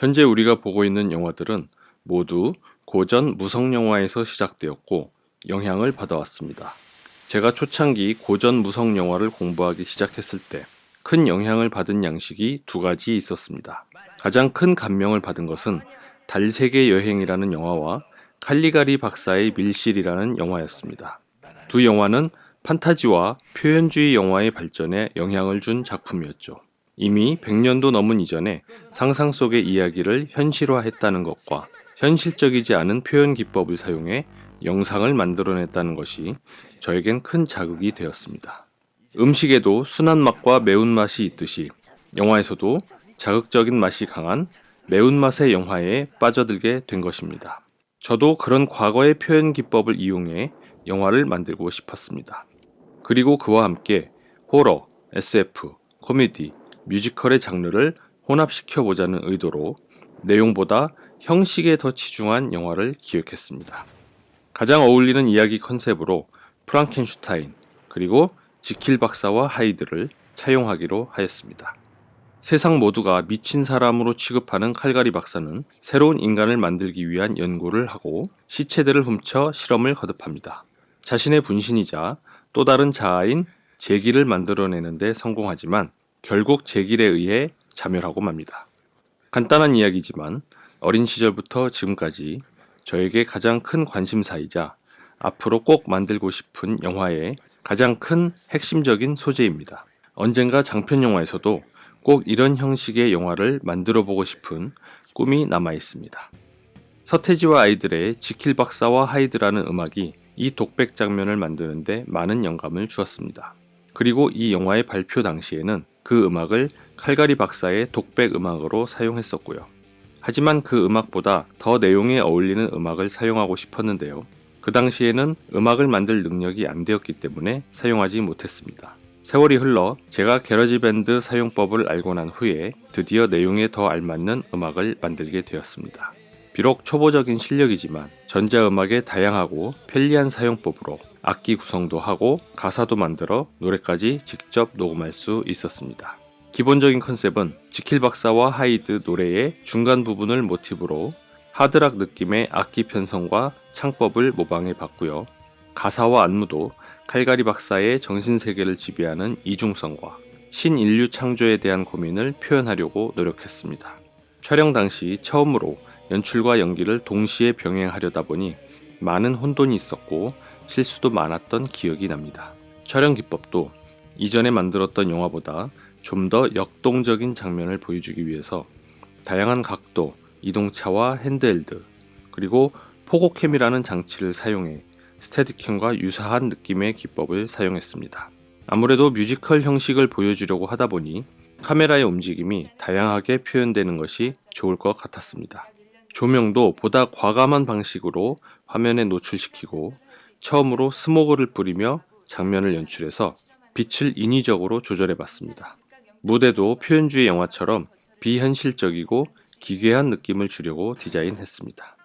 현재 우리가 보고 있는 영화들은 모두 고전 무성영화에서 시작되었고 영향을 받아왔습니다. 제가 초창기 고전 무성영화를 공부하기 시작했을 때 큰 영향을 받은 양식이 두 가지 있었습니다. 가장 큰 감명을 받은 것은 달세계 여행이라는 영화와 칼리가리 박사의 밀실이라는 영화였습니다. 두 영화는 판타지와 표현주의 영화의 발전에 영향을 준 작품이었죠. 이미 100년도 넘은 이전에 상상 속의 이야기를 현실화했다는 것과 현실적이지 않은 표현 기법을 사용해 영상을 만들어냈다는 것이 저에겐 큰 자극이 되었습니다. 음식에도 순한 맛과 매운맛이 있듯이 영화에서도 자극적인 맛이 강한 매운맛의 영화에 빠져들게 된 것입니다. 저도 그런 과거의 표현 기법을 이용해 영화를 만들고 싶었습니다. 그리고 그와 함께 호러, SF, 코미디, 뮤지컬의 장르를 혼합시켜보자는 의도로 내용보다 형식에 더 치중한 영화를 기획했습니다. 가장 어울리는 이야기 컨셉으로 프랑켄슈타인, 그리고 지킬 박사와 하이드를 차용하기로 하였습니다. 세상 모두가 미친 사람으로 취급하는 칼가리 박사는 새로운 인간을 만들기 위한 연구를 하고 시체들을 훔쳐 실험을 거듭합니다. 자신의 분신이자 또 다른 자아인 제기를 만들어내는 데 성공하지만 결국 제길에 의해 자멸하고 맙니다. 간단한 이야기지만 어린 시절부터 지금까지 저에게 가장 큰 관심사이자 앞으로 꼭 만들고 싶은 영화의 가장 큰 핵심적인 소재입니다. 언젠가 장편 영화에서도 꼭 이런 형식의 영화를 만들어 보고 싶은 꿈이 남아 있습니다. 서태지와 아이들의 지킬 박사와 하이드라는 음악이 이 독백 장면을 만드는데 많은 영감을 주었습니다. 그리고 이 영화의 발표 당시에는 그 음악을 칼가리 박사의 독백 음악으로 사용했었고요. 하지만 그 음악보다 더 내용에 어울리는 음악을 사용하고 싶었는데요. 그 당시에는 음악을 만들 능력이 안 되었기 때문에 사용하지 못했습니다. 세월이 흘러 제가 게러지 밴드 사용법을 알고 난 후에 드디어 내용에 더 알맞는 음악을 만들게 되었습니다. 비록 초보적인 실력이지만 전자음악의 다양하고 편리한 사용법으로 악기 구성도 하고 가사도 만들어 노래까지 직접 녹음할 수 있었습니다. 기본적인 컨셉은 지킬 박사와 하이드 노래의 중간 부분을 모티브로 하드락 느낌의 악기 편성과 창법을 모방해 봤고요. 가사와 안무도 칼가리 박사의 정신세계를 지배하는 이중성과 신인류 창조에 대한 고민을 표현하려고 노력했습니다. 촬영 당시 처음으로 연출과 연기를 동시에 병행하려다 보니 많은 혼돈이 있었고 실수도 많았던 기억이 납니다. 촬영 기법도 이전에 만들었던 영화보다 좀 더 역동적인 장면을 보여주기 위해서 다양한 각도, 이동차와 핸드헬드, 그리고 포고캠이라는 장치를 사용해 스테디캠과 유사한 느낌의 기법을 사용했습니다. 아무래도 뮤지컬 형식을 보여주려고 하다 보니 카메라의 움직임이 다양하게 표현되는 것이 좋을 것 같았습니다. 조명도 보다 과감한 방식으로 화면에 노출시키고 처음으로 스모그를 뿌리며 장면을 연출해서 빛을 인위적으로 조절해봤습니다. 무대도 표현주의 영화처럼 비현실적이고 기괴한 느낌을 주려고 디자인했습니다.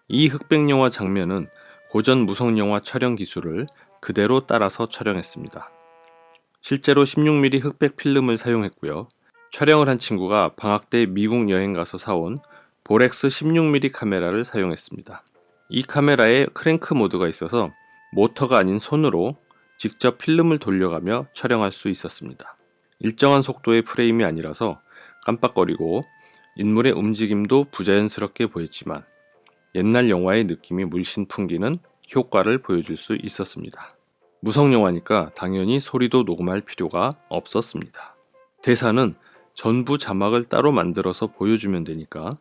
이 흑백 영화 장면은 고전 무성 영화 촬영 기술을 그대로 따라서 촬영했습니다. 실제로 16mm 흑백 필름을 사용했고요. 촬영을 한 친구가 방학 때 미국 여행 가서 사온 보렉스 16mm 카메라를 사용했습니다. 이 카메라에 크랭크 모드가 있어서 모터가 아닌 손으로 직접 필름을 돌려가며 촬영할 수 있었습니다. 일정한 속도의 프레임이 아니라서 깜빡거리고 인물의 움직임도 부자연스럽게 보였지만 옛날 영화의 느낌이 물씬 풍기는 효과를 보여줄 수 있었습니다. 무성 영화니까 당연히 소리도 녹음할 필요가 없었습니다. 대사는 전부 자막을 따로 만들어서 보여주면 되니까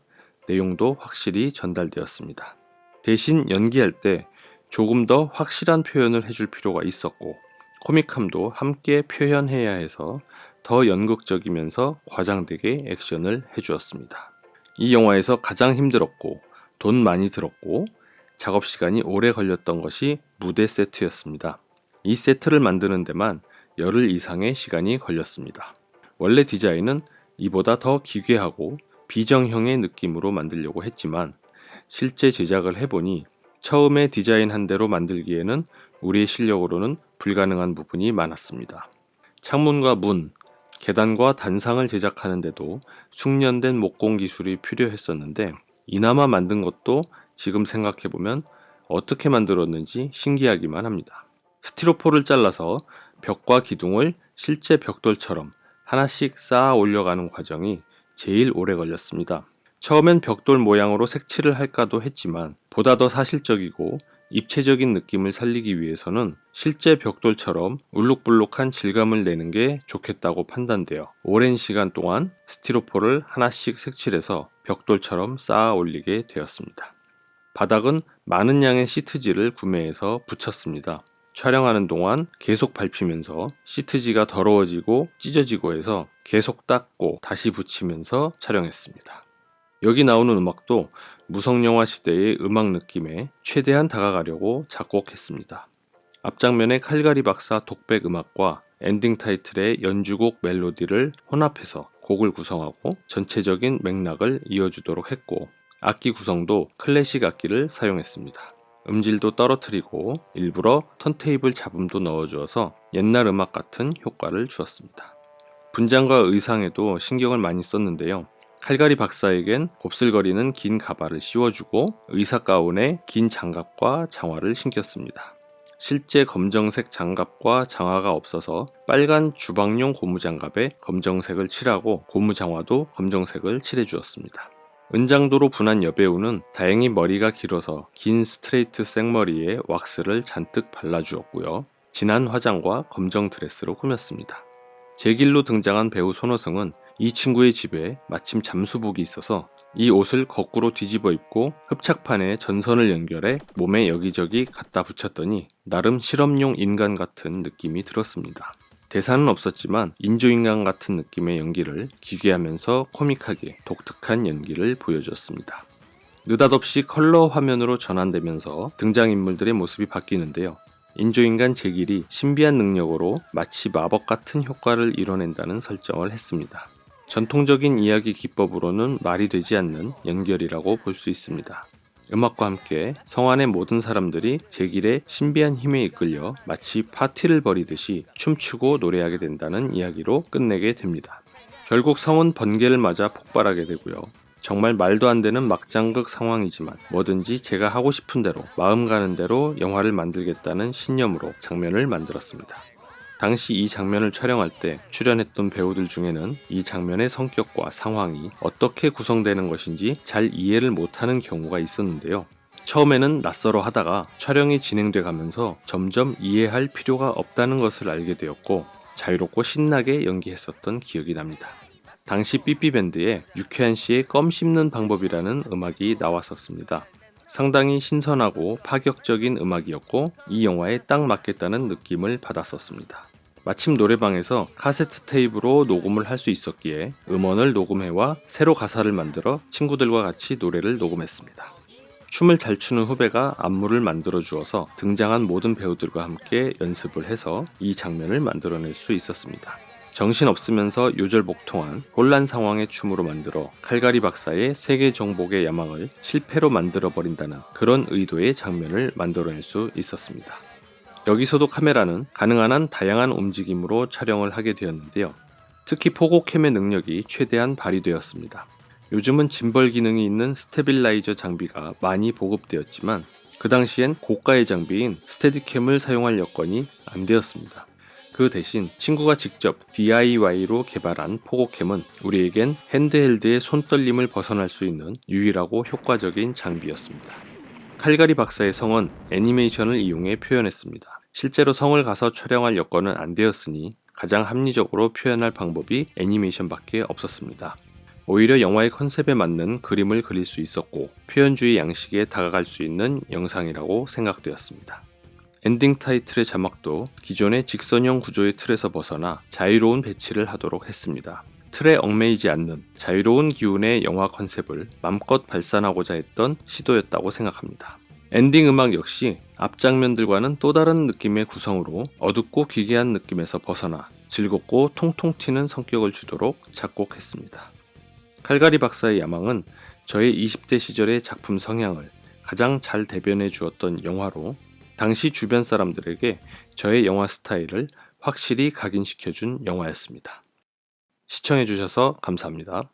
내용도 확실히 전달되었습니다. 대신 연기할 때 조금 더 확실한 표현을 해줄 필요가 있었고 코믹함도 함께 표현해야 해서 더 연극적이면서 과장되게 액션을 해주었습니다. 이 영화에서 가장 힘들었고 돈 많이 들었고 작업 시간이 오래 걸렸던 것이 무대 세트였습니다. 이 세트를 만드는 데만 열흘 이상의 시간이 걸렸습니다. 원래 디자인은 이보다 더 기괴하고 비정형의 느낌으로 만들려고 했지만 실제 제작을 해보니 처음에 디자인한 대로 만들기에는 우리의 실력으로는 불가능한 부분이 많았습니다. 창문과 문, 계단과 단상을 제작하는데도 숙련된 목공 기술이 필요했었는데 이나마 만든 것도 지금 생각해보면 어떻게 만들었는지 신기하기만 합니다. 스티로폴을 잘라서 벽과 기둥을 실제 벽돌처럼 하나씩 쌓아 올려가는 과정이 제일 오래 걸렸습니다. 처음엔 벽돌 모양으로 색칠을 할까도 했지만 보다 더 사실적이고 입체적인 느낌을 살리기 위해서는 실제 벽돌처럼 울룩불룩한 질감을 내는 게 좋겠다고 판단되어 오랜 시간 동안 스티로폴을 하나씩 색칠해서 벽돌처럼 쌓아 올리게 되었습니다. 바닥은 많은 양의 시트지를 구매해서 붙였습니다. 촬영하는 동안 계속 밟히면서 시트지가 더러워지고 찢어지고 해서 계속 닦고 다시 붙이면서 촬영했습니다. 여기 나오는 음악도 무성영화 시대의 음악 느낌에 최대한 다가가려고 작곡했습니다. 앞장면의 칼갈이 박사 독백 음악과 엔딩 타이틀의 연주곡 멜로디를 혼합해서 곡을 구성하고 전체적인 맥락을 이어주도록 했고 악기 구성도 클래식 악기를 사용했습니다. 음질도 떨어뜨리고 일부러 턴테이블 잡음도 넣어주어서 옛날 음악 같은 효과를 주었습니다. 분장과 의상에도 신경을 많이 썼는데요. 칼갈이 박사에겐 곱슬거리는 긴 가발을 씌워주고 의사 가운에 긴 장갑과 장화를 신겼습니다. 실제 검정색 장갑과 장화가 없어서 빨간 주방용 고무장갑에 검정색을 칠하고 고무장화도 검정색을 칠해주었습니다. 은장도로 분한 여배우는 다행히 머리가 길어서 긴 스트레이트 생머리에 왁스를 잔뜩 발라주었고요. 진한 화장과 검정 드레스로 꾸몄습니다. 제 길로 등장한 배우 손호승은 이 친구의 집에 마침 잠수복이 있어서 이 옷을 거꾸로 뒤집어 입고 흡착판에 전선을 연결해 몸에 여기저기 갖다 붙였더니 나름 실험용 인간 같은 느낌이 들었습니다. 대사는 없었지만 인조인간 같은 느낌의 연기를 기괴하면서 코믹하게 독특한 연기를 보여주었습니다. 느닷없이 컬러 화면으로 전환되면서 등장인물들의 모습이 바뀌는데요. 인조인간 제길이 신비한 능력으로 마치 마법 같은 효과를 이뤄낸다는 설정을 했습니다. 전통적인 이야기 기법으로는 말이 되지 않는 연결이라고 볼 수 있습니다. 음악과 함께 성 안의 모든 사람들이 제길의 신비한 힘에 이끌려 마치 파티를 벌이듯이 춤추고 노래하게 된다는 이야기로 끝내게 됩니다. 결국 성은 번개를 맞아 폭발하게 되고요. 정말 말도 안 되는 막장극 상황이지만 뭐든지 제가 하고 싶은 대로 마음 가는 대로 영화를 만들겠다는 신념으로 장면을 만들었습니다. 당시 이 장면을 촬영할 때 출연했던 배우들 중에는 이 장면의 성격과 상황이 어떻게 구성되는 것인지 잘 이해를 못하는 경우가 있었는데요. 처음에는 낯설어 하다가 촬영이 진행돼 가면서 점점 이해할 필요가 없다는 것을 알게 되었고 자유롭고 신나게 연기했었던 기억이 납니다. 당시 삐삐밴드에 유쾌한 씨의 껌 씹는 방법이라는 음악이 나왔었습니다. 상당히 신선하고 파격적인 음악이었고 이 영화에 딱 맞겠다는 느낌을 받았었습니다. 마침 노래방에서 카세트 테이프로 녹음을 할 수 있었기에 음원을 녹음해와 새로 가사를 만들어 친구들과 같이 노래를 녹음했습니다. 춤을 잘 추는 후배가 안무를 만들어 주어서 등장한 모든 배우들과 함께 연습을 해서 이 장면을 만들어낼 수 있었습니다. 정신없으면서 요절복통한 혼란 상황의 춤으로 만들어 칼갈이 박사의 세계 정복의 야망을 실패로 만들어버린다는 그런 의도의 장면을 만들어낼 수 있었습니다. 여기서도 카메라는 가능한 한 다양한 움직임으로 촬영을 하게 되었는데요. 특히 포고캠의 능력이 최대한 발휘되었습니다. 요즘은 짐벌 기능이 있는 스테빌라이저 장비가 많이 보급되었지만 그 당시엔 고가의 장비인 스테디캠을 사용할 여건이 안 되었습니다. 그 대신 친구가 직접 DIY로 개발한 포고캠은 우리에겐 핸드헬드의 손떨림을 벗어날 수 있는 유일하고 효과적인 장비였습니다. 칼갈이 박사의 성은 애니메이션을 이용해 표현했습니다. 실제로 성을 가서 촬영할 여건은 안 되었으니 가장 합리적으로 표현할 방법이 애니메이션밖에 없었습니다. 오히려 영화의 컨셉에 맞는 그림을 그릴 수 있었고 표현주의 양식에 다가갈 수 있는 영상이라고 생각되었습니다. 엔딩 타이틀의 자막도 기존의 직선형 구조의 틀에서 벗어나 자유로운 배치를 하도록 했습니다. 틀에 얽매이지 않는 자유로운 기운의 영화 컨셉을 맘껏 발산하고자 했던 시도였다고 생각합니다. 엔딩 음악 역시 앞장면들과는 또 다른 느낌의 구성으로 어둡고 기괴한 느낌에서 벗어나 즐겁고 통통 튀는 성격을 주도록 작곡했습니다. 칼갈이 박사의 야망은 저의 20대 시절의 작품 성향을 가장 잘 대변해 주었던 영화로 당시 주변 사람들에게 저의 영화 스타일을 확실히 각인시켜준 영화였습니다. 시청해주셔서 감사합니다.